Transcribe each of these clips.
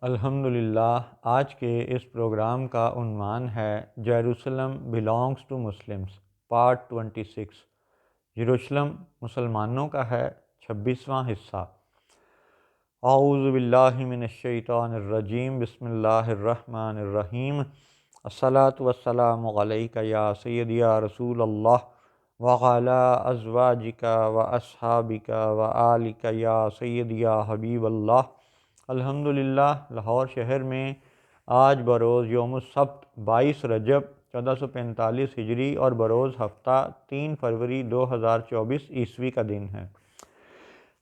الحمدللہ، آج کے اس پروگرام کا عنوان ہے Jerusalem belongs to Muslims part 26۔ یروشلم مسلمانوں کا ہے 26واں حصہ۔ اعوذ باللہ من الشیطان الرجیم، بسم اللہ الرحمن الرحیم۔ الصلاۃ والسلام علیک یا سیدی یا رسول اللہ وعلی ازواجک و اصحابک و آلک یا سیدی یا حبیب اللہ۔ الحمدللہ، لاہور شہر میں آج بروز یوم السبت 22 رجب 1445 ہجری اور بروز ہفتہ 3 فروری 2024 عیسوی کا دن ہے۔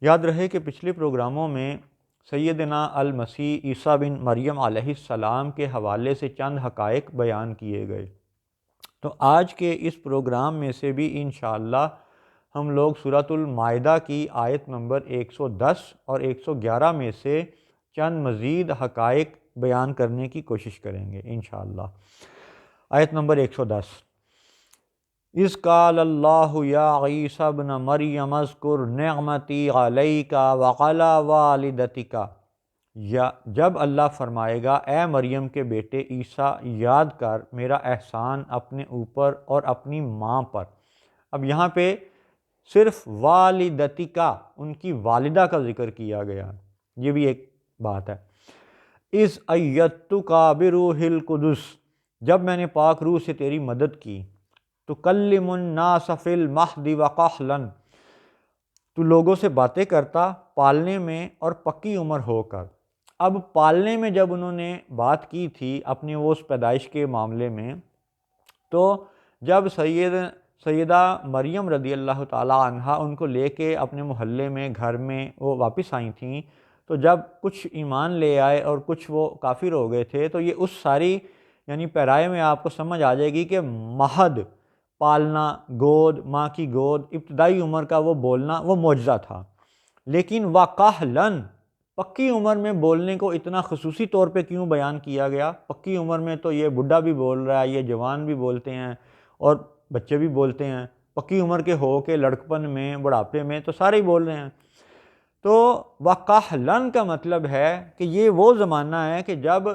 یاد رہے کہ پچھلے پروگراموں میں سیدنا المسیح عیسیٰ بن مریم علیہ السلام کے حوالے سے چند حقائق بیان کیے گئے، تو آج کے اس پروگرام میں سے بھی انشاءاللہ ہم لوگ سورۃ المائدہ کی آیت نمبر 110 اور 111 میں سے چند مزید حقائق بیان کرنے کی کوشش کریں گے انشاءاللہ۔ آیت نمبر 110: اذ قال اللہ یا عیسیٰ ابن مریم اذکر نعمتی علیک وعلی والدتک، یا جب اللہ فرمائے گا اے مریم کے بیٹے عیسیٰ، یاد کر میرا احسان اپنے اوپر اور اپنی ماں پر۔ اب یہاں پہ صرف والدتک، ان کی والدہ کا ذکر کیا گیا، یہ بھی ایک بات ہے۔ اذ ایدتک بروح القدس، جب میں نے پاک روح سے تیری مدد کی۔ تکلم الناس فی المہد وکہلا، تو لوگوں سے باتیں کرتا پالنے میں اور پکی عمر ہو کر۔ اب پالنے میں جب انہوں نے بات کی تھی اپنے وہ اس پیدائش کے معاملے میں، تو جب سیدہ مریم رضی اللہ تعالی عنہا ان کو لے کے اپنے محلے میں گھر میں وہ واپس آئی تھیں، تو جب کچھ ایمان لے آئے اور کچھ وہ کافر ہو گئے تھے، تو یہ اس ساری یعنی پیرائے میں آپ کو سمجھ آ جائے گی کہ مہد، پالنا، گود، ماں کی گود، ابتدائی عمر کا وہ بولنا، وہ معجزہ تھا۔ لیکن وَقَحْلًا، پکی عمر میں بولنے کو اتنا خصوصی طور پہ کیوں بیان کیا گیا؟ پکی عمر میں تو یہ بڈھا بھی بول رہا ہے، یہ جوان بھی بولتے ہیں اور بچے بھی بولتے ہیں، پکی عمر کے ہو کے لڑکپن میں، بڑھاپے میں تو سارے ہی بول رہے ہیں۔ تو وَقَحْلًا کا مطلب ہے کہ یہ وہ زمانہ ہے کہ جب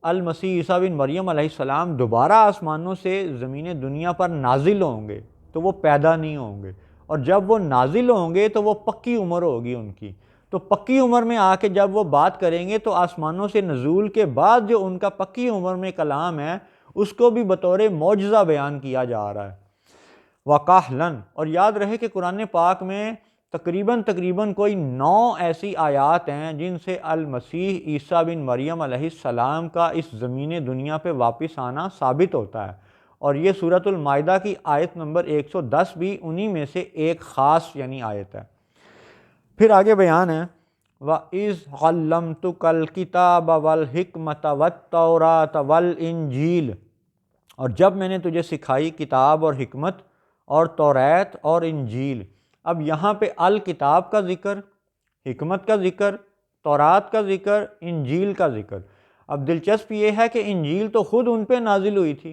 المسیح عیسیٰ بن مریم علیہ السلام دوبارہ آسمانوں سے زمین دنیا پر نازل ہوں گے، تو وہ پیدا نہیں ہوں گے، اور جب وہ نازل ہوں گے تو وہ پکی عمر ہوگی ان کی۔ تو پکی عمر میں آ کے جب وہ بات کریں گے تو آسمانوں سے نزول کے بعد جو ان کا پکی عمر میں کلام ہے، اس کو بھی بطور معجزہ بیان کیا جا رہا ہے، وَقَحْلًا۔ اور یاد رہے کہ قرآن پاک میں تقریباً کوئی 9 ایسی آیات ہیں جن سے المسیح عیسیٰ بن مریم علیہ السلام کا اس زمین دنیا پہ واپس آنا ثابت ہوتا ہے، اور یہ سورۃ المائدہ کی آیت نمبر 110 بھی انہی میں سے ایک خاص یعنی آیت ہے۔ پھر آگے بیان ہے وَإِذْ عَلَّمْتُكَ الْكِتَابَ وَالْحِکْمَةَ وَالتَّوْرَاةَ وَالْإِنْجِیلَ، اور جب میں نے تجھے سکھائی کتاب اور حکمت اور توریت اور انجیل۔ اب یہاں پہ الکتاب کا ذکر، حکمت کا ذکر، تورات کا ذکر، انجیل کا ذکر۔ اب دلچسپ یہ ہے کہ انجیل تو خود ان پہ نازل ہوئی تھی،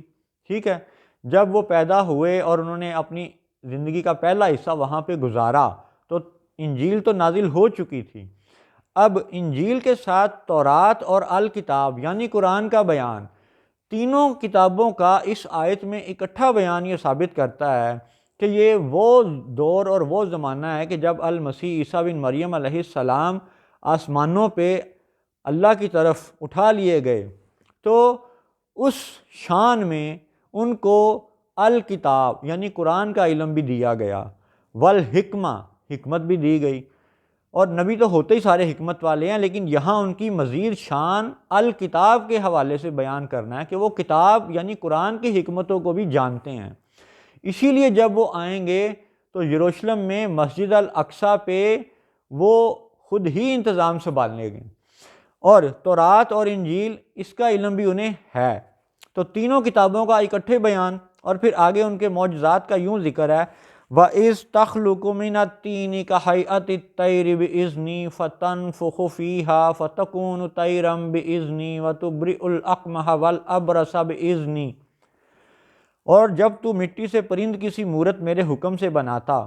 ٹھیک ہے، جب وہ پیدا ہوئے اور انہوں نے اپنی زندگی کا پہلا حصہ وہاں پہ گزارا تو انجیل تو نازل ہو چکی تھی۔ اب انجیل کے ساتھ تورات اور الکتاب یعنی قرآن کا بیان، تینوں کتابوں کا اس آیت میں اکٹھا بیان یہ ثابت کرتا ہے کہ یہ وہ دور اور وہ زمانہ ہے کہ جب المسیح عیسیٰ بن مریم علیہ السلام آسمانوں پہ اللہ کی طرف اٹھا لیے گئے، تو اس شان میں ان کو الکتاب یعنی قرآن کا علم بھی دیا گیا، والحکمہ، حکمت بھی دی گئی۔ اور نبی تو ہوتے ہی سارے حکمت والے ہیں، لیکن یہاں ان کی مزید شان الکتاب کے حوالے سے بیان کرنا ہے کہ وہ کتاب یعنی قرآن کی حکمتوں کو بھی جانتے ہیں۔ اسی لیے جب وہ آئیں گے تو یروشلم میں مسجد الاقصیٰ پہ وہ خود ہی انتظام سنبھالنے گے، اور تورات اور انجیل اس کا علم بھی انہیں ہے۔ تو تینوں کتابوں کا اکٹھے بیان، اور پھر آگے ان کے معجزات کا یوں ذکر ہے وَإِذْ تَخْلُقُ مِنَ الطِّينِ كَهَيْئَةِ الطَّيْرِ بِإِذْنِي فَتَنفُخُ فِيهَا فَتَكُونُ طَيْرًا بِإِذْنِي وَتُبْرِئُ الْأَكْمَحَ وَالْأَبْرَصَ بِإِذْنِي، اور جب تو مٹی سے پرند کی سی مورت میرے حکم سے بناتا،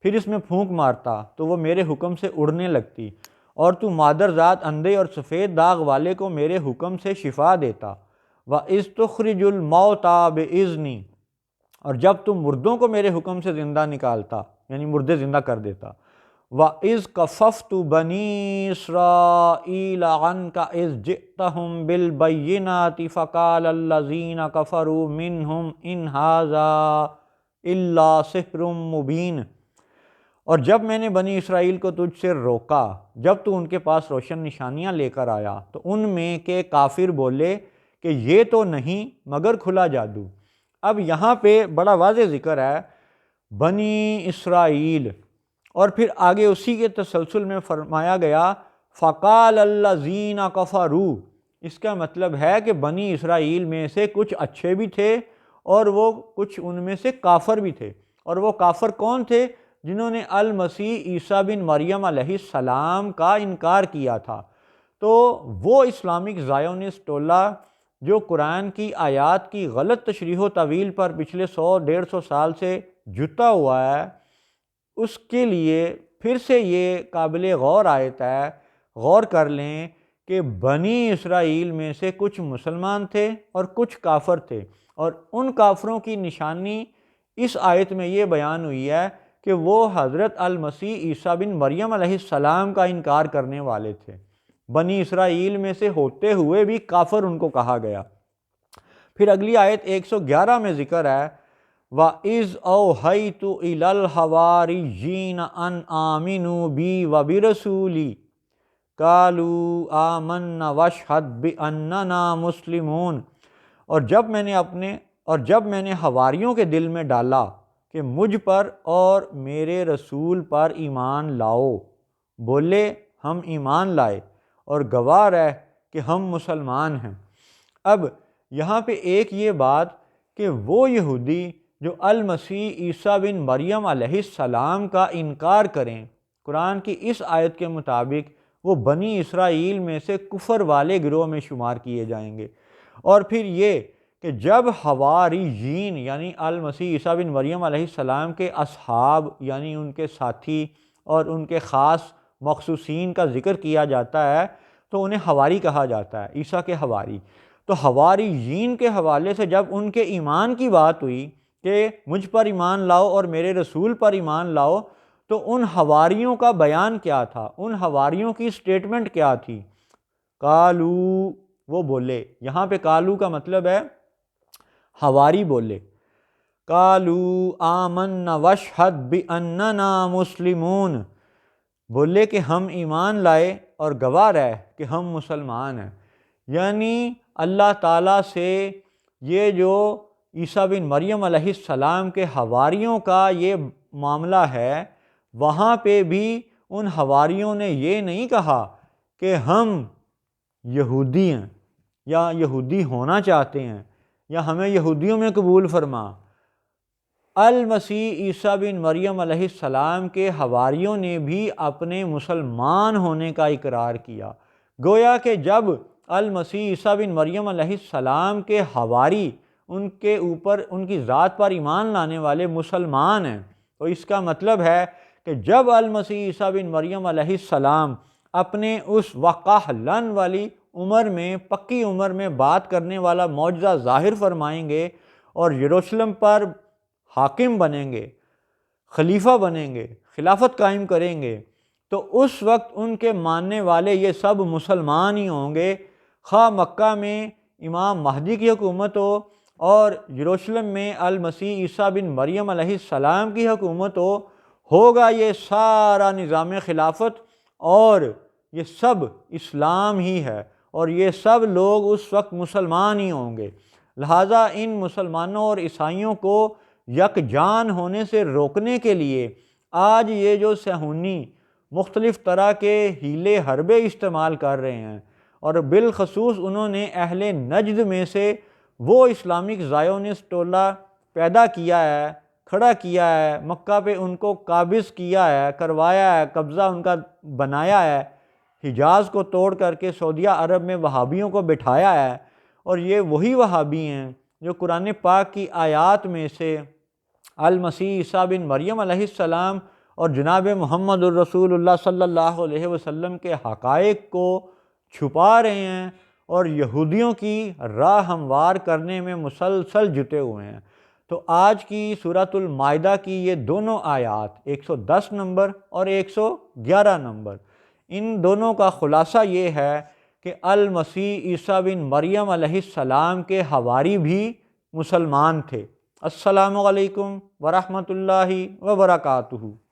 پھر اس میں پھونک مارتا تو وہ میرے حکم سے اڑنے لگتی، اور تو مادر ذات اندھے اور سفید داغ والے کو میرے حکم سے شفا دیتا، وَإِذْ تُخْرِجُ الْمَوْتَىٰ بِإِذْنِی، اور جب تم مردوں کو میرے حکم سے زندہ نکالتا، یعنی مردے زندہ کر دیتا، وَإِذْ كَفَفْتُ بَنِي إِسْرَائِيلَ عَنْكَ إِذْ جِئْتَهُم بِالْبَيِّنَاتِ فَقَالَ الَّذِينَ كَفَرُوا مِنْهُمْ إِنْ هَٰذَا إِلَّا سِحْرٌ مُّبِينٌ، اور جب میں نے بنی اسرائیل کو تجھ سے روکا جب تو ان کے پاس روشن نشانیاں لے کر آیا، تو ان میں کے کافر بولے کہ یہ تو نہیں مگر کھلا جادو۔ اب یہاں پہ بڑا واضح ذکر ہے بنی اسرائیل، اور پھر آگے اسی کے تسلسل میں فرمایا گیا فقال الذین کفروا، اس کا مطلب ہے کہ بنی اسرائیل میں سے کچھ اچھے بھی تھے اور وہ کچھ ان میں سے کافر بھی تھے، اور وہ کافر کون تھے؟ جنہوں نے المسیح عیسیٰ بن مریم علیہ السلام کا انکار کیا تھا۔ تو وہ اسلامک زائونسٹ ٹولہ جو قرآن کی آیات کی غلط تشریح و تعویل پر پچھلے 100-150 سال سے جتا ہوا ہے، اس کے لیے پھر سے یہ قابل غور آیت ہے، غور کر لیں کہ بنی اسرائیل میں سے کچھ مسلمان تھے اور کچھ کافر تھے، اور ان کافروں کی نشانی اس آیت میں یہ بیان ہوئی ہے کہ وہ حضرت المسیح عیسیٰ بن مریم علیہ السلام کا انکار کرنے والے تھے۔ بنی اسرائیل میں سے ہوتے ہوئے بھی کافر ان کو کہا گیا۔ پھر اگلی آیت 111 میں ذکر ہے وَإِذْ أَوْحَيْتُ إِلَى الْحَوَارِيِّينَ أَنْ آمِنُوا بِي وَبِرَسُولِي قَالُوا آمَنَّا وَاشْهَدْ بِأَنَّنَا مُسْلِمُونَ، اور جب میں نے حواریوں کے دل میں ڈالا کہ مجھ پر اور میرے رسول پر ایمان لاؤ، بولے ہم ایمان لائے، اور گواہ رہ کہ ہم مسلمان ہیں۔ اب یہاں پہ ایک یہ بات کہ وہ یہودی جو المسیح عیسیٰ بن مریم علیہ السلام کا انکار کریں، قرآن کی اس آیت کے مطابق وہ بنی اسرائیل میں سے کفر والے گروہ میں شمار کیے جائیں گے۔ اور پھر یہ کہ جب حواریین یعنی المسیح عیسیٰ بن مریم علیہ السلام کے اصحاب یعنی ان کے ساتھی اور ان کے خاص مخصوصین کا ذکر کیا جاتا ہے تو انہیں حواری کہا جاتا ہے، عیسیٰ کے حواری۔ تو حواریین کے حوالے سے جب ان کے ایمان کی بات ہوئی کہ مجھ پر ایمان لاؤ اور میرے رسول پر ایمان لاؤ، تو ان حواریوں کا بیان کیا تھا، ان حواریوں کی سٹیٹمنٹ کیا تھی؟ قالو، وہ بولے، یہاں پہ قالو کا مطلب ہے حواری بولے، قالو آمنا واشہد باننا مسلمون، بولے کہ ہم ایمان لائے اور گواہ رہ کہ ہم مسلمان ہیں۔ یعنی اللہ تعالیٰ سے یہ جو عیسیٰ بن مریم علیہ السلام کے حواریوں کا یہ معاملہ ہے، وہاں پہ بھی ان حواریوں نے یہ نہیں کہا کہ ہم یہودی ہیں یا یہودی ہونا چاہتے ہیں یا ہمیں یہودیوں میں قبول فرما۔ المسیح عیسیٰ بن مریم علیہ السلام کے حواریوں نے بھی اپنے مسلمان ہونے کا اقرار کیا، گویا کہ جب المسیح عیسیٰ بن مریم علیہ السلام کے حواری ان کے اوپر ان کی ذات پر ایمان لانے والے مسلمان ہیں، تو اس کا مطلب ہے کہ جب المسیح عیسیٰ بن مریم علیہ السلام اپنے اس وقحلن والی عمر میں، پکی عمر میں بات کرنے والا معجزہ ظاہر فرمائیں گے اور یروشلم پر حاکم بنیں گے، خلیفہ بنیں گے، خلافت قائم کریں گے، تو اس وقت ان کے ماننے والے یہ سب مسلمان ہی ہوں گے، خواہ مکہ میں امام مہدی کی حکومت ہو اور یروشلم میں المسیح عیسیٰ بن مریم علیہ السلام کی حکومت ہو، ہوگا یہ سارا نظام خلافت اور یہ سب اسلام ہی ہے، اور یہ سب لوگ اس وقت مسلمان ہی ہوں گے۔ لہٰذا ان مسلمانوں اور عیسائیوں کو یکجان ہونے سے روکنے کے لیے آج یہ جو صہیونی مختلف طرح کے ہیلے حربے استعمال کر رہے ہیں، اور بالخصوص انہوں نے اہل نجد میں سے وہ اسلامک زائونسٹ ٹولہ پیدا کیا ہے، کھڑا کیا ہے، مکہ پہ ان کو قابض کیا ہے، کروایا ہے، قبضہ ان کا بنایا ہے، حجاز کو توڑ کر کے سعودیہ عرب میں وہابیوں کو بٹھایا ہے، اور یہ وہی وہابی ہیں جو قرآن پاک کی آیات میں سے المسیح عیسیٰ بن مریم علیہ السلام اور جناب محمد الرسول اللہ صلی اللہ علیہ وسلم کے حقائق کو چھپا رہے ہیں اور یہودیوں کی راہ ہموار کرنے میں مسلسل جٹے ہوئے ہیں۔ تو آج کی سورۃ المائدہ کی یہ دونوں آیات 110 نمبر اور 111 نمبر، ان دونوں کا خلاصہ یہ ہے کہ المسیح عیسیٰ بن مریم علیہ السلام کے حواری بھی مسلمان تھے۔ السلام علیکم ورحمۃ اللہ وبرکاتہ۔